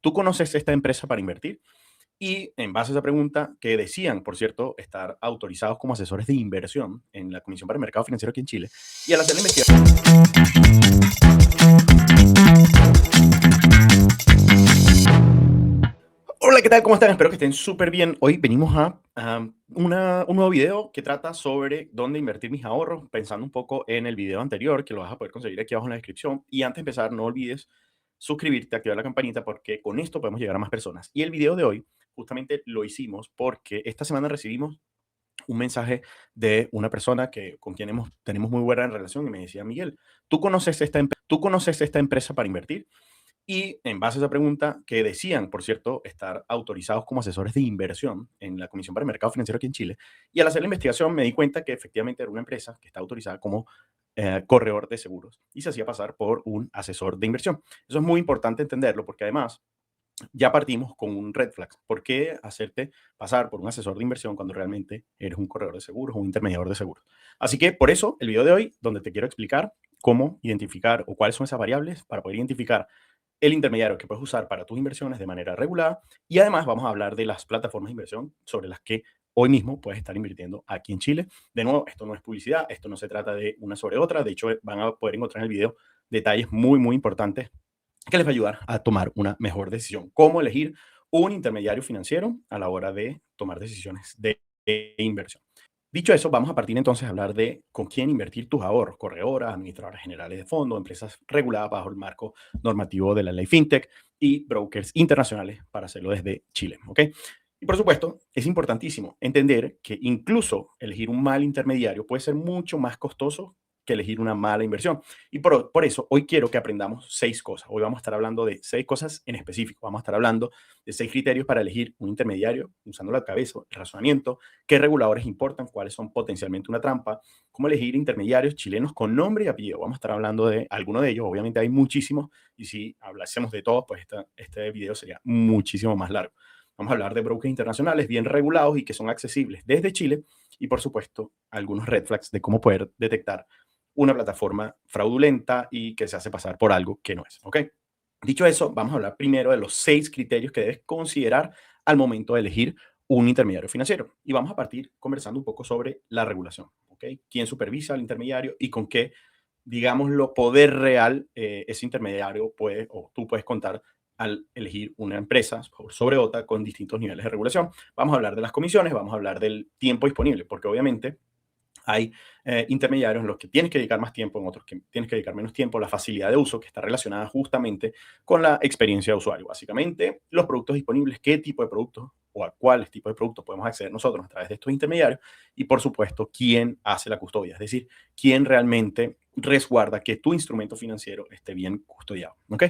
¿Tú conoces esta empresa para invertir? Y en base a esa pregunta, que decían, por cierto, estar autorizados como asesores de inversión en la Comisión para el Mercado Financiero aquí en Chile, y al hacer la investigación... Hola, ¿qué tal? ¿Cómo están? Espero que estén súper bien. Hoy venimos un nuevo video que trata sobre dónde invertir mis ahorros, pensando un poco en el video anterior, que lo vas a poder conseguir aquí abajo en la descripción. Y antes de empezar, no olvides suscribirte, activar la campanita, porque con esto podemos llegar a más personas. Y el video de hoy justamente lo hicimos porque esta semana recibimos un mensaje de una persona con quien tenemos muy buena relación y me decía: Miguel, ¿tú conoces esta empresa para invertir? Y en base a esa pregunta, que decían, por cierto, estar autorizados como asesores de inversión en la Comisión para el Mercado Financiero aquí en Chile, y al hacer la investigación me di cuenta que efectivamente era una empresa que está autorizada como corredor de seguros y se hacía pasar por un asesor de inversión. Eso es muy importante entenderlo porque además ya partimos con un red flag. ¿Por qué hacerte pasar por un asesor de inversión cuando realmente eres un corredor de seguros o un intermediador de seguros? Así que por eso el video de hoy, donde te quiero explicar cómo identificar o cuáles son esas variables para poder identificar el intermediario que puedes usar para tus inversiones de manera regular, y además vamos a hablar de las plataformas de inversión sobre las que hoy mismo puedes estar invirtiendo aquí en Chile. De nuevo, esto no es publicidad, esto no se trata de una sobre otra, de hecho van a poder encontrar en el video detalles muy, muy importantes que les va a ayudar a tomar una mejor decisión. Cómo elegir un intermediario financiero a la hora de tomar decisiones de inversión. Dicho eso, vamos a partir entonces a hablar de con quién invertir tus ahorros: corredoras, administradoras generales de fondos, empresas reguladas bajo el marco normativo de la ley FinTech y brokers internacionales para hacerlo desde Chile. ¿Ok? Y por supuesto, es importantísimo entender que incluso elegir un mal intermediario puede ser mucho más costoso que elegir una mala inversión. Y por eso hoy quiero que aprendamos 6 cosas. Hoy vamos a estar hablando de 6 cosas en específico. Vamos a estar hablando de 6 criterios para elegir un intermediario, usando la cabeza, el razonamiento, qué reguladores importan, cuáles son potencialmente una trampa, cómo elegir intermediarios chilenos con nombre y apellido. Vamos a estar hablando de alguno de ellos. Obviamente hay muchísimos, y si hablásemos de todos, pues este video sería muchísimo más largo. Vamos a hablar de brokers internacionales bien regulados y que son accesibles desde Chile, y por supuesto algunos red flags de cómo poder detectar una plataforma fraudulenta y que se hace pasar por algo que no es. ¿Ok? Dicho eso, vamos a hablar primero de los 6 criterios que debes considerar al momento de elegir un intermediario financiero. Y vamos a partir conversando un poco sobre la regulación. ¿Ok? ¿Quién supervisa al intermediario y con qué, digámoslo, poder real ese intermediario puede o tú puedes contar al elegir una empresa sobre otra con distintos niveles de regulación? Vamos a hablar de las comisiones, vamos a hablar del tiempo disponible, porque obviamente hay intermediarios en los que tienes que dedicar más tiempo, en otros que tienes que dedicar menos tiempo, la facilidad de uso que está relacionada justamente con la experiencia de usuario. Básicamente, los productos disponibles, qué tipo de productos o a cuáles tipos de productos podemos acceder nosotros a través de estos intermediarios, y por supuesto, quién hace la custodia, es decir, quién realmente resguarda que tu instrumento financiero esté bien custodiado. ¿Ok?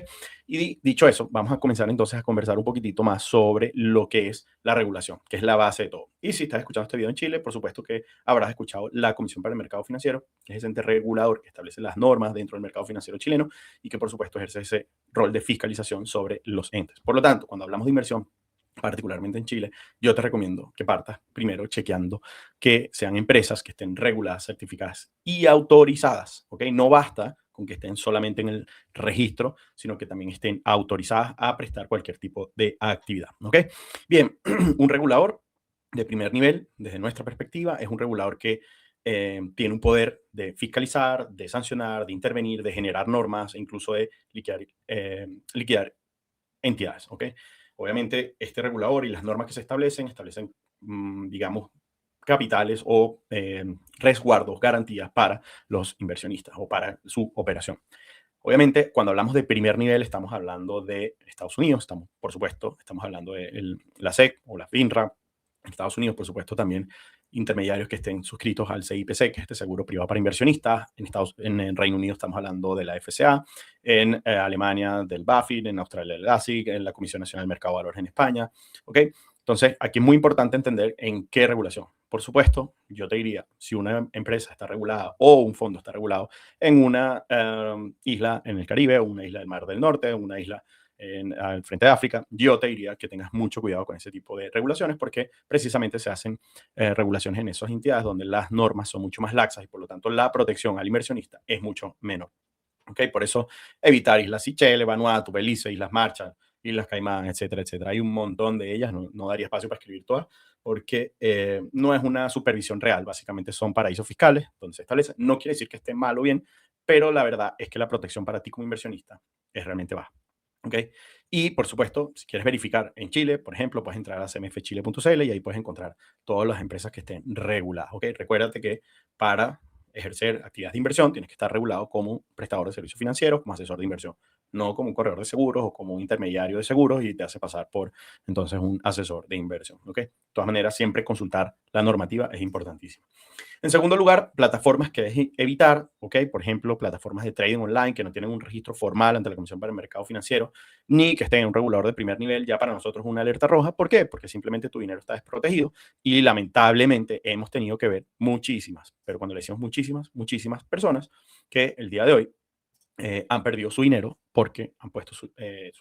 Y dicho eso, vamos a comenzar entonces a conversar un poquitito más sobre lo que es la regulación, que es la base de todo. Y si estás escuchando este video en Chile, por supuesto que habrás escuchado la Comisión para el Mercado Financiero, que es ese ente regulador que establece las normas dentro del mercado financiero chileno y que por supuesto ejerce ese rol de fiscalización sobre los entes. Por lo tanto, cuando hablamos de inversión, particularmente en Chile, yo te recomiendo que partas primero chequeando que sean empresas que estén reguladas, certificadas y autorizadas. ¿Ok? No basta con que estén solamente en el registro, sino que también estén autorizadas a prestar cualquier tipo de actividad. ¿Ok? Bien, un regulador de primer nivel, desde nuestra perspectiva, es un regulador que tiene un poder de fiscalizar, de sancionar, de intervenir, de generar normas e incluso de liquidar entidades. ¿Ok? Obviamente, este regulador y las normas que se establecen, digamos, capitales o resguardos, garantías para los inversionistas o para su operación. Obviamente, cuando hablamos de primer nivel, estamos hablando de Estados Unidos, por supuesto, estamos hablando de la SEC o la FINRA. En Estados Unidos, por supuesto, también intermediarios que estén suscritos al CIPC, que es este seguro privado para inversionistas. En el Reino Unido estamos hablando de la FCA, en Alemania del BaFin, en Australia del ASIC, en la Comisión Nacional del Mercado de Valores en España. ¿Ok? Entonces, aquí es muy importante entender en qué regulación. Por supuesto, yo te diría, si una empresa está regulada o un fondo está regulado en una isla en el Caribe, una isla del Mar del Norte, una isla al frente de África, yo te diría que tengas mucho cuidado con ese tipo de regulaciones, porque precisamente se hacen regulaciones en esas entidades donde las normas son mucho más laxas y por lo tanto la protección al inversionista es mucho menor. ¿Ok? Por eso evitar Islas Seychelles, Vanuatu, Belice, Islas Marshall, Islas Caimán, etcétera, etcétera. Hay un montón de ellas, no daría espacio para escribir todas, porque no es una supervisión real, básicamente son paraísos fiscales donde se establece. No quiere decir que esté mal o bien, pero la verdad es que la protección para ti como inversionista es realmente baja. ¿Ok? Y por supuesto, si quieres verificar en Chile, por ejemplo, puedes entrar a cmfchile.cl y ahí puedes encontrar todas las empresas que estén reguladas. ¿Ok? Recuérdate que para ejercer actividades de inversión tienes que estar regulado como prestador de servicios financieros, como asesor de inversión, no como un corredor de seguros o como un intermediario de seguros y te hace pasar por entonces un asesor de inversión. ¿Ok? De todas maneras, siempre consultar la normativa es importantísimo. En segundo lugar, plataformas que debes evitar, ¿ok? Por ejemplo, plataformas de trading online que no tienen un registro formal ante la Comisión para el Mercado Financiero, ni que estén en un regulador de primer nivel, ya para nosotros es una alerta roja. ¿Por qué? Porque simplemente tu dinero está desprotegido y lamentablemente hemos tenido que ver muchísimas, pero cuando le decimos muchísimas, muchísimas personas que el día de hoy han perdido su dinero porque han puesto su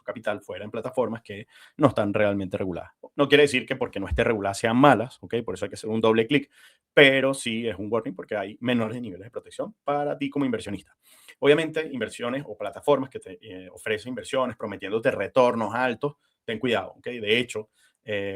capital fuera en plataformas que no están realmente reguladas. No quiere decir que porque no esté regulada sean malas, ¿ok? Por eso hay que hacer un doble clic, pero sí es un warning porque hay menores niveles de protección para ti como inversionista. Obviamente, inversiones o plataformas que te ofrecen inversiones prometiéndote retornos altos, ten cuidado, ¿ok? De hecho,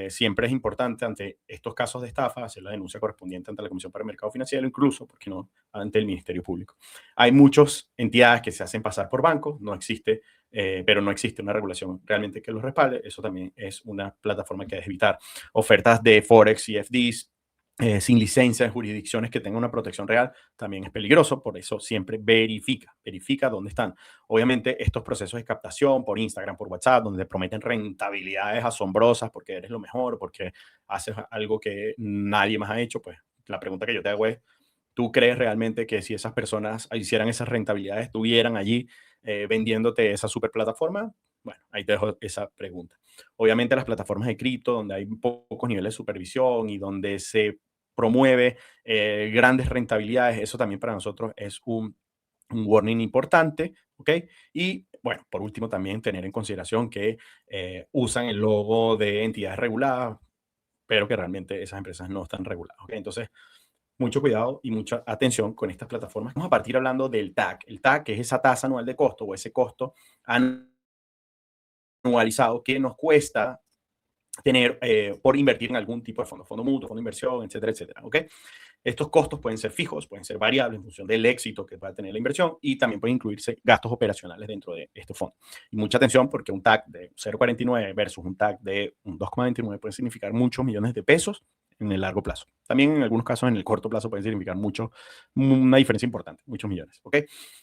siempre es importante ante estos casos de estafa hacer la denuncia correspondiente ante la Comisión para el Mercado Financiero, incluso, porque no, ante el Ministerio Público. Hay muchas entidades que se hacen pasar por bancos, no existe, pero no existe una regulación realmente que los respalde. Eso también es una plataforma que debes evitar. Ofertas de Forex y FDs sin licencia en jurisdicciones que tengan una protección real también es peligroso, por eso siempre verifica dónde están. Obviamente estos procesos de captación por Instagram, por WhatsApp, donde te prometen rentabilidades asombrosas porque eres lo mejor, porque haces algo que nadie más ha hecho, pues la pregunta que yo te hago es, ¿tú crees realmente que si esas personas hicieran esas rentabilidades, estuvieran allí vendiéndote esa super plataforma? Bueno, ahí te dejo esa pregunta. Obviamente las plataformas de cripto, donde hay pocos niveles de supervisión y donde se promueve grandes rentabilidades, eso también para nosotros es un warning importante, ¿ok? Y bueno, por último también tener en consideración que usan el logo de entidades reguladas, pero que realmente esas empresas no están reguladas, ¿ok? Entonces, mucho cuidado y mucha atención con estas plataformas. Vamos a partir hablando del TAC. El TAC, que es esa tasa anual de costo o ese costo anualizado que nos cuesta tener por invertir en algún tipo de fondo mutuo, fondo de inversión, etcétera, etcétera. ¿Ok? Estos costos pueden ser fijos, pueden ser variables en función del éxito que va a tener la inversión y también pueden incluirse gastos operacionales dentro de este fondo. Y mucha atención porque un TAC de 0,49 versus un TAC de un 2,29 puede significar muchos millones de pesos en el largo plazo. También en algunos casos en el corto plazo pueden significar una diferencia importante, muchos millones. ¿Ok?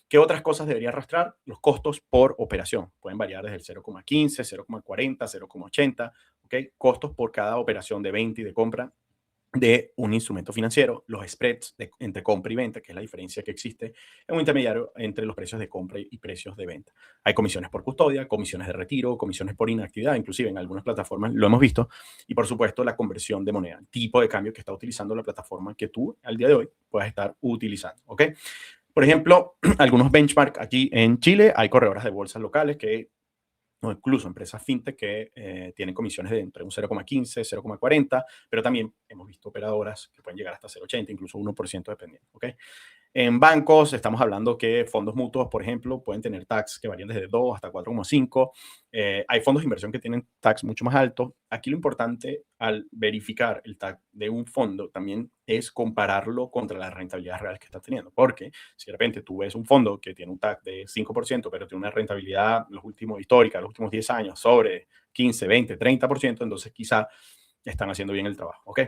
¿Qué otras cosas debería arrastrar? Los costos por operación. Pueden variar desde el 0,15, 0,40, 0,80. ¿Ok? Costos por cada operación de venta y de compra de un instrumento financiero, los spreads entre compra y venta, que es la diferencia que existe en un intermediario entre los precios de compra y precios de venta. Hay comisiones por custodia, comisiones de retiro, comisiones por inactividad, inclusive en algunas plataformas lo hemos visto, y por supuesto la conversión de moneda, tipo de cambio que está utilizando la plataforma que tú al día de hoy puedas estar utilizando. ¿Ok? Por ejemplo, algunos benchmark aquí en Chile, hay corredoras de bolsas locales que o incluso empresas fintech que tienen comisiones de entre un 0,15, 0,40, pero también hemos visto operadoras que pueden llegar hasta 0,80, incluso 1% dependiendo. ¿Okay? En bancos estamos hablando que fondos mutuos, por ejemplo, pueden tener tax que varían desde 2 hasta 4,5. Hay fondos de inversión que tienen tax mucho más alto. Aquí lo importante al verificar el tax de un fondo también es compararlo contra las rentabilidades reales que está teniendo. Porque si de repente tú ves un fondo que tiene un tax de 5%, pero tiene una rentabilidad histórica, los últimos 10 años, sobre 15, 20, 30%, entonces quizá están haciendo bien el trabajo. ¿Ok?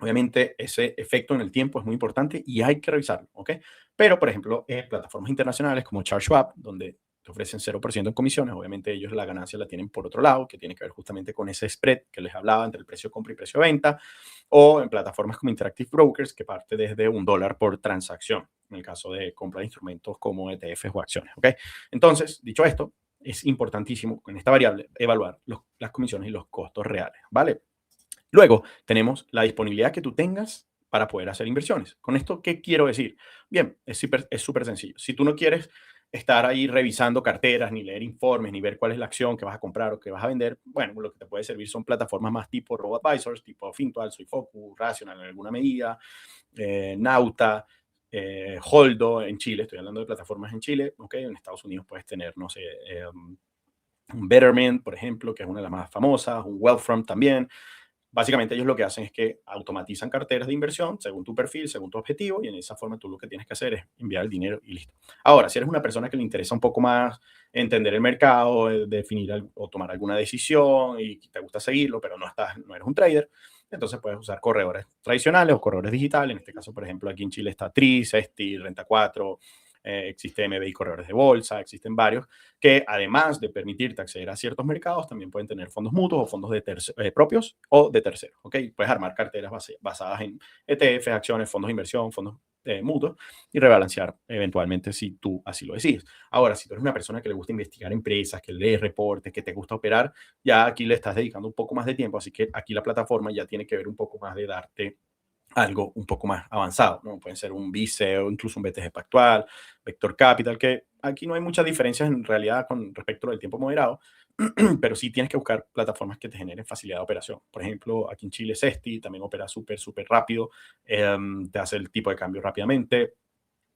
Obviamente, ese efecto en el tiempo es muy importante y hay que revisarlo, ¿ok? Pero, por ejemplo, plataformas internacionales como ChargeSwap, donde te ofrecen 0% en comisiones, obviamente ellos la ganancia la tienen por otro lado, que tiene que ver justamente con ese spread que les hablaba entre el precio de compra y precio de venta, o en plataformas como Interactive Brokers, que parte desde $1 por transacción, en el caso de compra de instrumentos como ETFs o acciones, ¿ok? Entonces, dicho esto, es importantísimo con esta variable evaluar las comisiones y los costos reales, ¿vale? Luego, tenemos la disponibilidad que tú tengas para poder hacer inversiones. ¿Con esto qué quiero decir? Bien, es súper sencillo. Si tú no quieres estar ahí revisando carteras, ni leer informes, ni ver cuál es la acción que vas a comprar o que vas a vender, bueno, lo que te puede servir son plataformas más tipo RoboAdvisors, tipo Fintual, SoyFocus, Rational en alguna medida, Nauta, Holdo en Chile. Estoy hablando de plataformas en Chile, ¿ok? En Estados Unidos puedes tener, no sé, un Betterment, por ejemplo, que es una de las más famosas, un Wealthfront también. Básicamente ellos lo que hacen es que automatizan carteras de inversión según tu perfil, según tu objetivo, y en esa forma tú lo que tienes que hacer es enviar el dinero y listo. Ahora, si eres una persona que le interesa un poco más entender el mercado, definir o tomar alguna decisión y te gusta seguirlo, pero no eres un trader, entonces puedes usar corredores tradicionales o corredores digitales. En este caso, por ejemplo, aquí en Chile está Tris, Esti, Renta 4, existe MBI Corredores de Bolsa, existen varios que además de permitirte acceder a ciertos mercados, también pueden tener fondos mutuos o fondos propios o de terceros. ¿Ok? Puedes armar carteras basadas en ETFs, acciones, fondos de inversión, fondos mutuos y rebalancear eventualmente si tú así lo decides. Ahora, si tú eres una persona que le gusta investigar empresas, que lee reportes, que te gusta operar, ya aquí le estás dedicando un poco más de tiempo, así que aquí la plataforma ya tiene que ver un poco más de darte algo un poco más avanzado, ¿no? Pueden ser un Vice o incluso un BTG Pactual, Vector Capital, que aquí no hay muchas diferencias en realidad con respecto al tiempo moderado, pero sí tienes que buscar plataformas que te generen facilidad de operación. Por ejemplo, aquí en Chile Cesti también opera súper rápido, te hace el tipo de cambio rápidamente.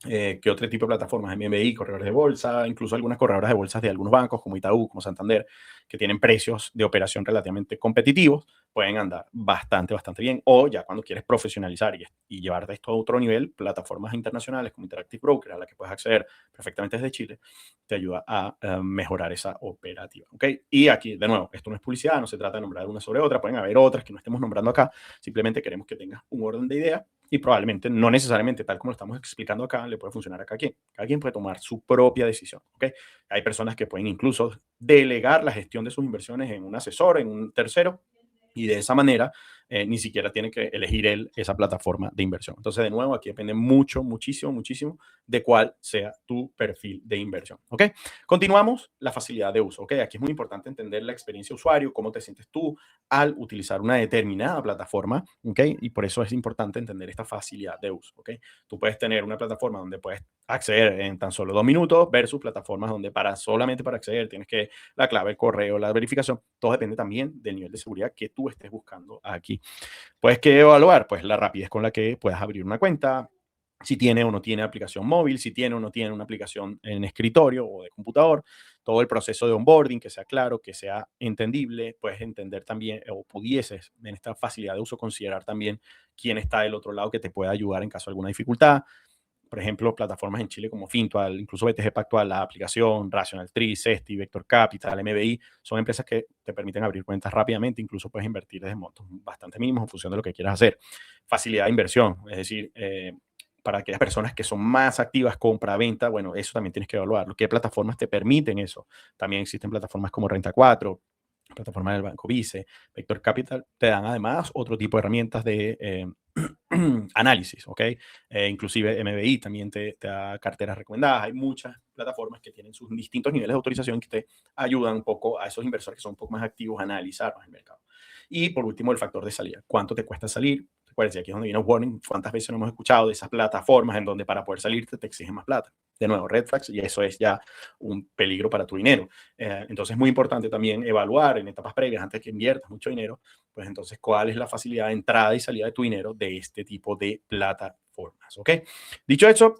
¿Qué otro tipo de plataformas? MBI, corredores de bolsa, incluso algunas corredoras de bolsas de algunos bancos como Itaú, como Santander, que tienen precios de operación relativamente competitivos, pueden andar bastante bien. O ya cuando quieres profesionalizar y llevarte esto a otro nivel, plataformas internacionales como Interactive Broker, a la que puedes acceder perfectamente desde Chile, te ayuda a mejorar esa operativa. ¿Ok? Y aquí, de nuevo, esto no es publicidad, no se trata de nombrar una sobre otra, pueden haber otras que no estemos nombrando acá, simplemente queremos que tengas un orden de ideas y probablemente, no necesariamente tal como lo estamos explicando acá, le puede funcionar a cada quien. Cada quien puede tomar su propia decisión. ¿Ok? Hay personas que pueden incluso delegar la gestión de sus inversiones en un asesor, en un tercero, y de esa manera ni siquiera tiene que elegir él esa plataforma de inversión. Entonces, de nuevo, aquí depende muchísimo de cuál sea tu perfil de inversión. ¿Ok? Continuamos la facilidad de uso. ¿Ok? Aquí es muy importante entender la experiencia de usuario, cómo te sientes tú al utilizar una determinada plataforma. ¿Ok? Y por eso es importante entender esta facilidad de uso. ¿Ok? Tú puedes tener una plataforma donde puedes acceder en tan solo 2 minutos versus plataformas donde solamente para acceder tienes que la clave, el correo, la verificación. Todo depende también del nivel de seguridad que tú estés buscando aquí. Puedes que evaluar pues la rapidez con la que puedas abrir una cuenta, si tiene o no tiene aplicación móvil, si tiene o no tiene una aplicación en escritorio o de computador, todo el proceso de onboarding, que sea claro, que sea entendible, puedes entender también, o pudieses en esta facilidad de uso considerar también quién está del otro lado que te pueda ayudar en caso de alguna dificultad. Por ejemplo, plataformas en Chile como Fintual, incluso BTG Pactual, la aplicación, Rational Tree, Cesti, Vector Capital, MBI, son empresas que te permiten abrir cuentas rápidamente, incluso puedes invertir desde montos bastante mínimos en función de lo que quieras hacer. Facilidad de inversión, es decir, para aquellas personas que son más activas, compra-venta, bueno, eso también tienes que evaluarlo. ¿Qué plataformas te permiten eso? También existen plataformas como Renta 4, plataforma del Banco Vice, Vector Capital, te dan además otro tipo de herramientas de análisis, ¿ok? Inclusive MBI también te da carteras recomendadas. Hay muchas plataformas que tienen sus distintos niveles de autorización que te ayudan un poco a esos inversores que son un poco más activos a analizar el mercado. Y por último, el factor de salida. ¿Cuánto te cuesta salir? Acuérdense, aquí es donde viene el warning. ¿Cuántas veces no hemos escuchado de esas plataformas en donde para poder salir te exigen más plata? De nuevo, red flags, y eso es ya un peligro para tu dinero. Entonces es muy importante también evaluar en etapas previas, antes que inviertas mucho dinero, pues entonces cuál es la facilidad de entrada y salida de tu dinero de este tipo de plataformas. ¿Ok? Dicho eso,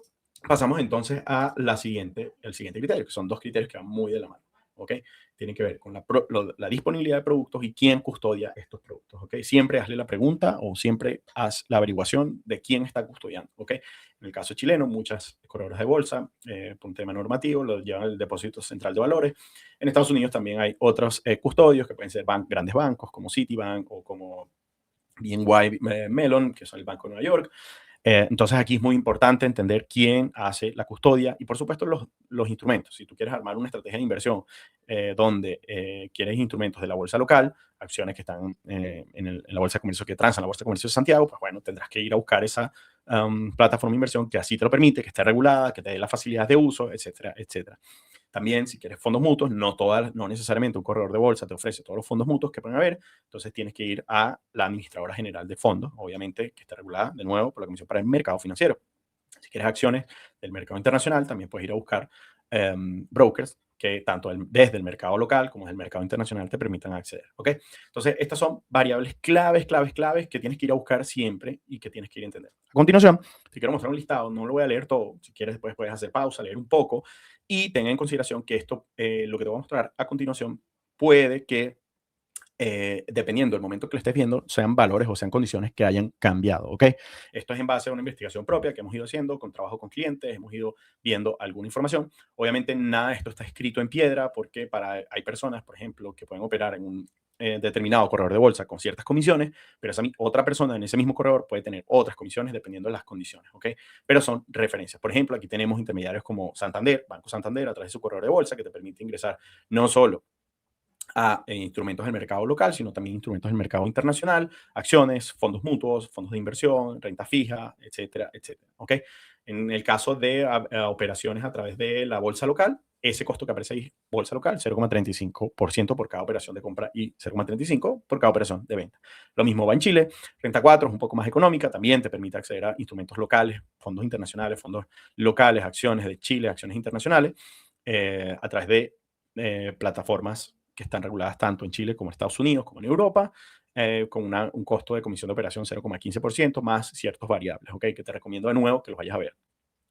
pasamos entonces a el siguiente criterio, que son dos criterios que van muy de la mano. ¿Ok? Tienen que ver con la disponibilidad de productos y quién custodia estos productos. ¿Ok? Siempre hazle la pregunta o siempre haz la averiguación de quién está custodiando. ¿Ok? En el caso chileno, muchas corredoras de bolsa, por un tema normativo, lo llevan al Depósito Central de Valores. En Estados Unidos también hay otros custodios que pueden ser grandes bancos como Citibank o como BNY Mellon, que son el Banco de Nueva York. Entonces aquí es muy importante entender quién hace la custodia y por supuesto los instrumentos. Si tú quieres armar una estrategia de inversión donde quieres instrumentos de la bolsa local, acciones que están en la bolsa de comercio que transan la bolsa de comercio de Santiago, pues bueno, tendrás que ir a buscar esa plataforma de inversión que así te lo permite, que esté regulada, que te dé las facilidades de uso, etcétera, etcétera. También, si quieres fondos mutuos, no necesariamente un corredor de bolsa te ofrece todos los fondos mutuos que pueden haber, entonces tienes que ir a la administradora general de fondos, obviamente que está regulada de nuevo por la Comisión para el Mercado Financiero. Si quieres acciones del mercado internacional, también puedes ir a buscar brokers que tanto desde el mercado local como desde el mercado internacional te permitan acceder. ¿Ok? Entonces, estas son variables claves que tienes que ir a buscar siempre y que tienes que ir a entender. A continuación, te quiero mostrar un listado, no lo voy a leer todo, si quieres después puedes hacer pausa, leer un poco Y tengan en consideración que esto, lo que te voy a mostrar a continuación, puede que dependiendo del momento que lo estés viendo, sean valores o sean condiciones que hayan cambiado, ¿ok? Esto es en base a una investigación propia que hemos ido haciendo con trabajo con clientes, hemos ido viendo alguna información. Obviamente nada de esto está escrito en piedra porque hay personas, por ejemplo, que pueden operar en un determinado corredor de bolsa con ciertas comisiones, pero otra persona en ese mismo corredor puede tener otras comisiones dependiendo de las condiciones, ¿ok? Pero son referencias. Por ejemplo, aquí tenemos intermediarios como Santander, Banco Santander, a través de su corredor de bolsa que te permite ingresar no solo a instrumentos del mercado local, sino también instrumentos del mercado internacional, acciones, fondos mutuos, fondos de inversión, renta fija, etcétera, etcétera. ¿Ok? En el caso de operaciones a través de la bolsa local, ese costo que aparece ahí, bolsa local, 0,35% por cada operación de compra y 0,35% por cada operación de venta. Lo mismo va en Chile. Renta 4 es un poco más económica, también te permite acceder a instrumentos locales, fondos internacionales, fondos locales, acciones de Chile, acciones internacionales, a través de plataformas que están reguladas tanto en Chile como en Estados Unidos, como en Europa, con un costo de comisión de operación 0,15% más ciertos variables, ¿ok? Que te recomiendo de nuevo que los vayas a ver.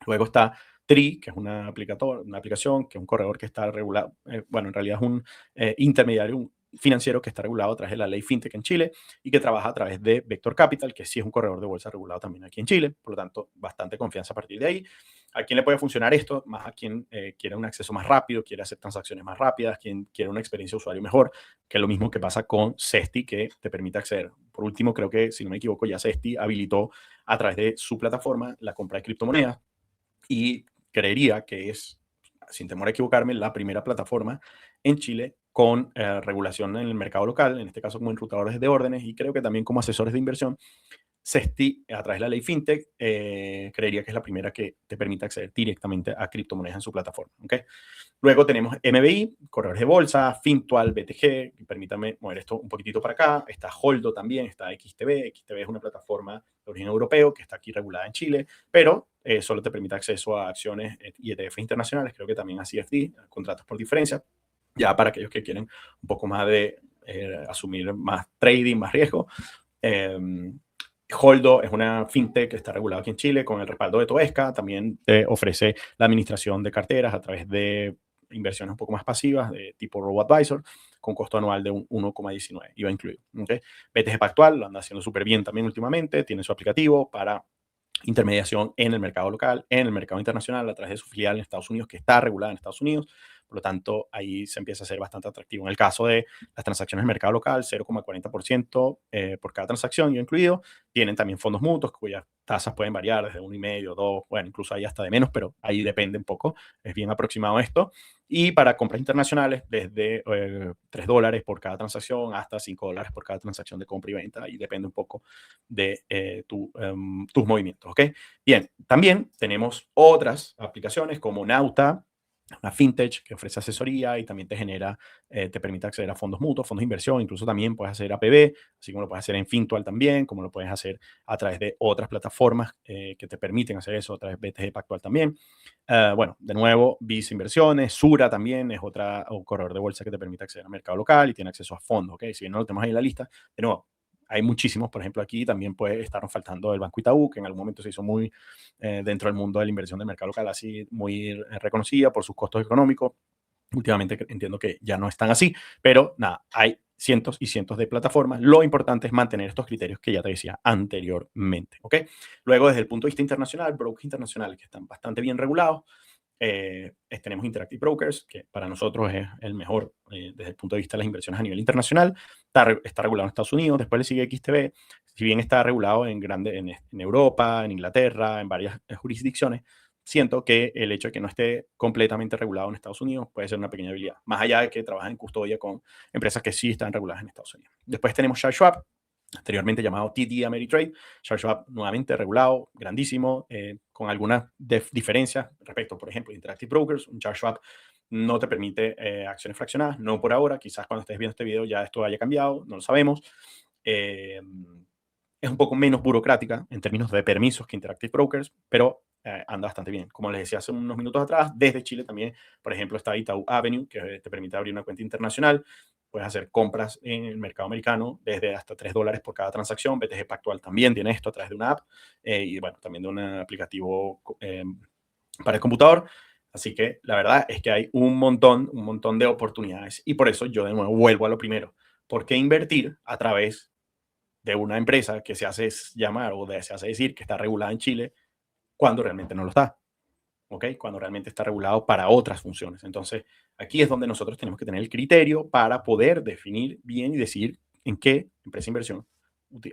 Luego está Tri, que es una aplicación, que es un corredor que está regulado, bueno, en realidad es un intermediario financiero que está regulado a través de la ley FinTech en Chile y que trabaja a través de Vector Capital, que sí es un corredor de bolsa regulado también aquí en Chile, por lo tanto, bastante confianza a partir de ahí. ¿A quién le puede funcionar esto? Más a quien quiere un acceso más rápido, quiere hacer transacciones más rápidas, quien quiere una experiencia de usuario mejor, que es lo mismo que pasa con Cesti, que te permite acceder. Por último, creo que, si no me equivoco, ya Cesti habilitó a través de su plataforma la compra de criptomonedas y creería que es, sin temor a equivocarme, la primera plataforma en Chile con regulación en el mercado local, en este caso como enrutadores de órdenes y creo que también como asesores de inversión. Cesti, a través de la ley FinTech, creería que es la primera que te permite acceder directamente a criptomonedas en su plataforma. ¿Okay? Luego tenemos MBI, corredores de bolsa, Fintual, BTG. Permítame mover esto un poquitito para acá. Está Holdo también, está XTB. XTB es una plataforma de origen europeo que está aquí regulada en Chile, pero solo te permite acceso a acciones y ETFs internacionales. Creo que también a CFD, contratos por diferencia. Ya para aquellos que quieren un poco más de asumir más trading, más riesgo. Holdo es una fintech que está regulada aquí en Chile con el respaldo de Toesca. También te ofrece la administración de carteras a través de inversiones un poco más pasivas de tipo RoboAdvisor con costo anual de un 1,19 IVA incluido. ¿Okay? BTG Pactual lo anda haciendo súper bien también últimamente. Tiene su aplicativo para intermediación en el mercado local, en el mercado internacional, a través de su filial en Estados Unidos, que está regulada en Estados Unidos. Por lo tanto, ahí se empieza a ser bastante atractivo. En el caso de las transacciones en el mercado local, 0,40% por cada transacción, yo incluido. Tienen también fondos mutuos cuyas tasas pueden variar desde 1,5, 2, bueno, incluso hay hasta de menos, pero ahí depende un poco. Es bien aproximado esto. Y para compras internacionales, desde $3 por cada transacción hasta $5 por cada transacción de compra y venta. Y depende un poco de tus movimientos. ¿Ok? Bien, también tenemos otras aplicaciones como Nauta, una fintech que ofrece asesoría y también te permite acceder a fondos mutuos, fondos de inversión, incluso también puedes hacer APB, así como lo puedes hacer en Fintual también, como lo puedes hacer a través de otras plataformas que te permiten hacer eso, a través de BTG Pactual también. Bueno, de nuevo, Visa Inversiones, Sura también es un corredor de bolsa que te permite acceder al mercado local y tiene acceso a fondos, ¿ok? Si no lo tenemos ahí en la lista, de nuevo, hay muchísimos, por ejemplo, aquí también puede estarnos faltando el Banco Itaú, que en algún momento se hizo muy dentro del mundo de la inversión del mercado local, así muy reconocida por sus costos económicos. Últimamente entiendo que ya no están así, pero nada, hay cientos y cientos de plataformas. Lo importante es mantener estos criterios que ya te decía anteriormente. ¿Ok? Luego, desde el punto de vista internacional, brokers internacionales que están bastante bien regulados. Tenemos Interactive Brokers, que para nosotros es el mejor desde el punto de vista de las inversiones a nivel internacional. Está regulado en Estados Unidos, después le sigue XTB. Si bien está regulado en Europa, en Inglaterra, en varias jurisdicciones, siento que el hecho de que no esté completamente regulado en Estados Unidos puede ser una pequeña habilidad, más allá de que trabajen en custodia con empresas que sí están reguladas en Estados Unidos. Después tenemos Charles Schwab, anteriormente llamado TD Ameritrade. Charles Schwab nuevamente regulado, grandísimo, con algunas diferencias respecto, por ejemplo, Interactive Brokers. Un Charles Schwab no te permite acciones fraccionadas, no por ahora, quizás cuando estés viendo este video ya esto haya cambiado, no lo sabemos. Es un poco menos burocrática en términos de permisos que Interactive Brokers, pero anda bastante bien. Como les decía hace unos minutos atrás, desde Chile también, por ejemplo, está Itaú Avenue, que te permite abrir una cuenta internacional. Puedes hacer compras en el mercado americano desde hasta $3 por cada transacción. BTG Pactual también tiene esto a través de una app y, bueno, también de un aplicativo para el computador. Así que la verdad es que hay un montón de oportunidades. Y por eso yo de nuevo vuelvo a lo primero. ¿Por qué invertir a través de una empresa que se hace llamar se hace decir que está regulada en Chile cuando realmente no lo está? ¿Ok? Cuando realmente está regulado para otras funciones. Entonces, aquí es donde nosotros tenemos que tener el criterio para poder definir bien y decidir en qué empresa de inversión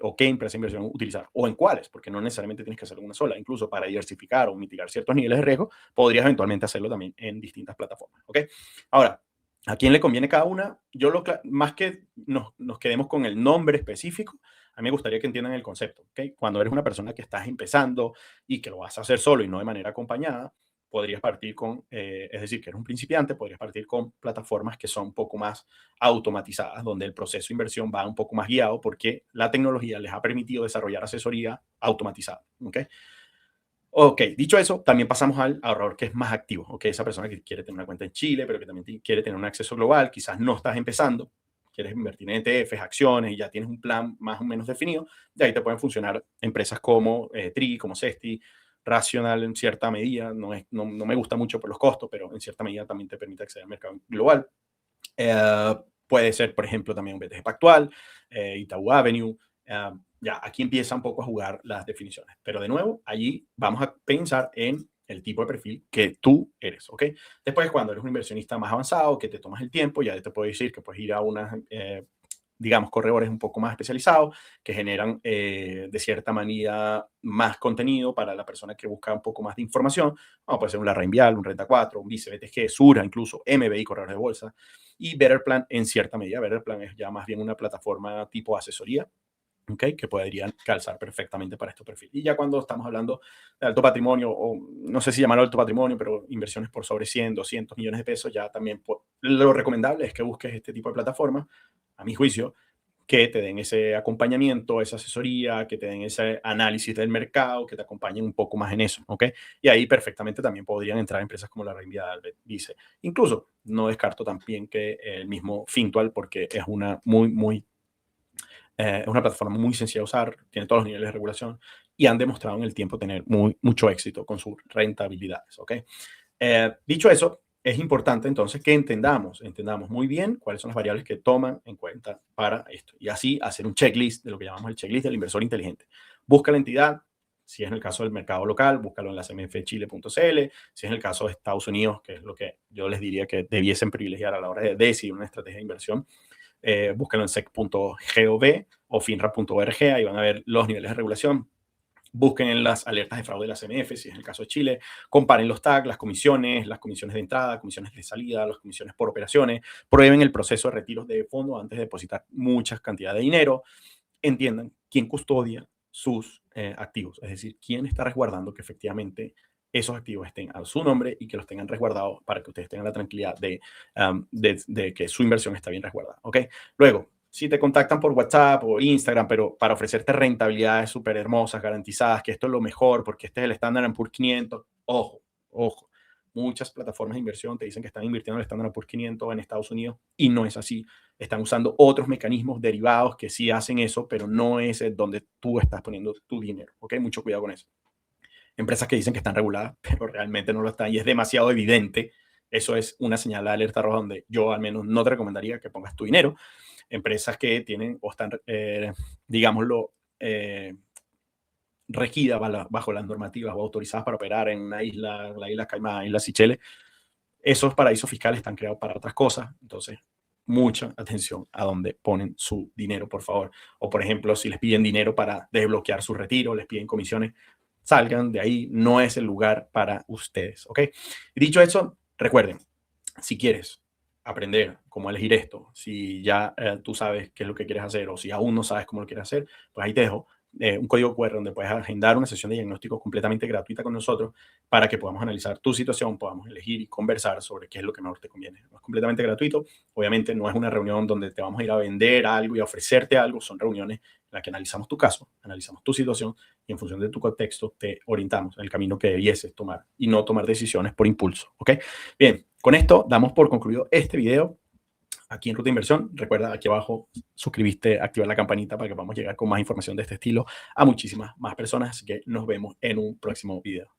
o qué empresa de inversión utilizar o en cuáles, porque no necesariamente tienes que hacerlo una sola. Incluso para diversificar o mitigar ciertos niveles de riesgo, podrías eventualmente hacerlo también en distintas plataformas. ¿Ok? Ahora, ¿a quién le conviene cada una? Más que nos quedemos con el nombre específico, a mí me gustaría que entiendan el concepto. ¿Ok? Cuando eres una persona que estás empezando y que lo vas a hacer solo y no de manera acompañada, podrías partir con, es decir, que eres un principiante, podrías partir con plataformas que son un poco más automatizadas, donde el proceso de inversión va un poco más guiado porque la tecnología les ha permitido desarrollar asesoría automatizada. ¿Ok? Ok, dicho eso, también pasamos al ahorrador que es más activo. Ok, esa persona que quiere tener una cuenta en Chile, pero que también quiere tener un acceso global, quizás no estás empezando, quieres invertir en ETFs, acciones y ya tienes un plan más o menos definido, de ahí te pueden funcionar empresas como TRI, como Cesti, Rational en cierta medida, no me gusta mucho por los costos, pero en cierta medida también te permite acceder al mercado global. Eh, Puede ser, por ejemplo, también un BTG Pactual, Itaú Avenue. Ya, aquí empieza un poco a jugar las definiciones. Pero de nuevo, allí vamos a pensar en el tipo de perfil que tú eres, ¿ok? Después, cuando eres un inversionista más avanzado, que te tomas el tiempo, ya te puedo decir que puedes ir a unas, digamos, corredores un poco más especializados, que generan de cierta manera más contenido para la persona que busca un poco más de información. Bueno, puede ser un Larraín Vial, un Renta 4, un Vice BTG, Sura, incluso MBI, corredores de bolsa. Y Betterplan en cierta medida. Betterplan es ya más bien una plataforma tipo asesoría, ¿okay? Que podrían calzar perfectamente para este perfil. Y ya cuando estamos hablando de alto patrimonio, o no sé si llamarlo alto patrimonio, pero inversiones por sobre 100, 200 millones de pesos, ya también lo recomendable es que busques este tipo de plataformas, a mi juicio, que te den ese acompañamiento, esa asesoría, que te den ese análisis del mercado, que te acompañen un poco más en eso, ¿ok? Y ahí perfectamente también podrían entrar empresas como la Reinvial, dice. Incluso no descarto también que el mismo Fintual, porque es es una plataforma muy sencilla de usar, tiene todos los niveles de regulación y han demostrado en el tiempo tener mucho éxito con sus rentabilidades, ¿ok? Dicho eso, es importante entonces que entendamos muy bien cuáles son las variables que toman en cuenta para esto. Y así hacer un checklist de lo que llamamos el checklist del inversor inteligente. Busca la entidad, si es en el caso del mercado local, búscalo en la cmfchile.cl, si es en el caso de Estados Unidos, que es lo que yo les diría que debiesen privilegiar a la hora de decidir una estrategia de inversión, búsquenlo en sec.gov o finra.org, ahí van a ver los niveles de regulación. Busquen en las alertas de fraude de la CMF, si es el caso de Chile, comparen los tags, las comisiones de entrada, comisiones de salida, las comisiones por operaciones, prueben el proceso de retiros de fondo antes de depositar muchas cantidades de dinero, entiendan quién custodia sus activos, es decir, quién está resguardando que efectivamente esos activos estén a su nombre y que los tengan resguardados para que ustedes tengan la tranquilidad de que su inversión está bien resguardada. ¿Ok? Luego, si te contactan por WhatsApp o Instagram, pero para ofrecerte rentabilidades súper hermosas, garantizadas, que esto es lo mejor, porque este es el Standard & Poor's 500, ojo, ojo. Muchas plataformas de inversión te dicen que están invirtiendo en el Standard & Poor's 500 en Estados Unidos y no es así. Están usando otros mecanismos derivados que sí hacen eso, pero no es donde tú estás poniendo tu dinero. ¿Ok? Mucho cuidado con eso. Empresas que dicen que están reguladas, pero realmente no lo están y es demasiado evidente. Eso es una señal de alerta roja donde yo al menos no te recomendaría que pongas tu dinero. Empresas que tienen o están, digámoslo, regidas bajo las normativas o autorizadas para operar en una isla, la isla Caimán, isla Seychelles, esos paraísos fiscales están creados para otras cosas. Entonces, mucha atención a dónde ponen su dinero, por favor. O, por ejemplo, si les piden dinero para desbloquear su retiro, les piden comisiones, salgan de ahí. No es el lugar para ustedes, ¿ok? Dicho eso, recuerden, si quieres aprender cómo elegir esto, si ya tú sabes qué es lo que quieres hacer o si aún no sabes cómo lo quieres hacer, pues ahí te dejo un código QR donde puedes agendar una sesión de diagnóstico completamente gratuita con nosotros para que podamos analizar tu situación, podamos elegir y conversar sobre qué es lo que mejor te conviene. Es completamente gratuito. Obviamente no es una reunión donde te vamos a ir a vender algo y a ofrecerte algo. Son reuniones en las que analizamos tu caso, analizamos tu situación y en función de tu contexto te orientamos en el camino que debieses tomar y no tomar decisiones por impulso. ¿Ok? Bien, con esto damos por concluido este video aquí en Ruta de Inversión. Recuerda aquí abajo suscribirte, activar la campanita para que podamos llegar con más información de este estilo a muchísimas más personas. Así que nos vemos en un próximo video.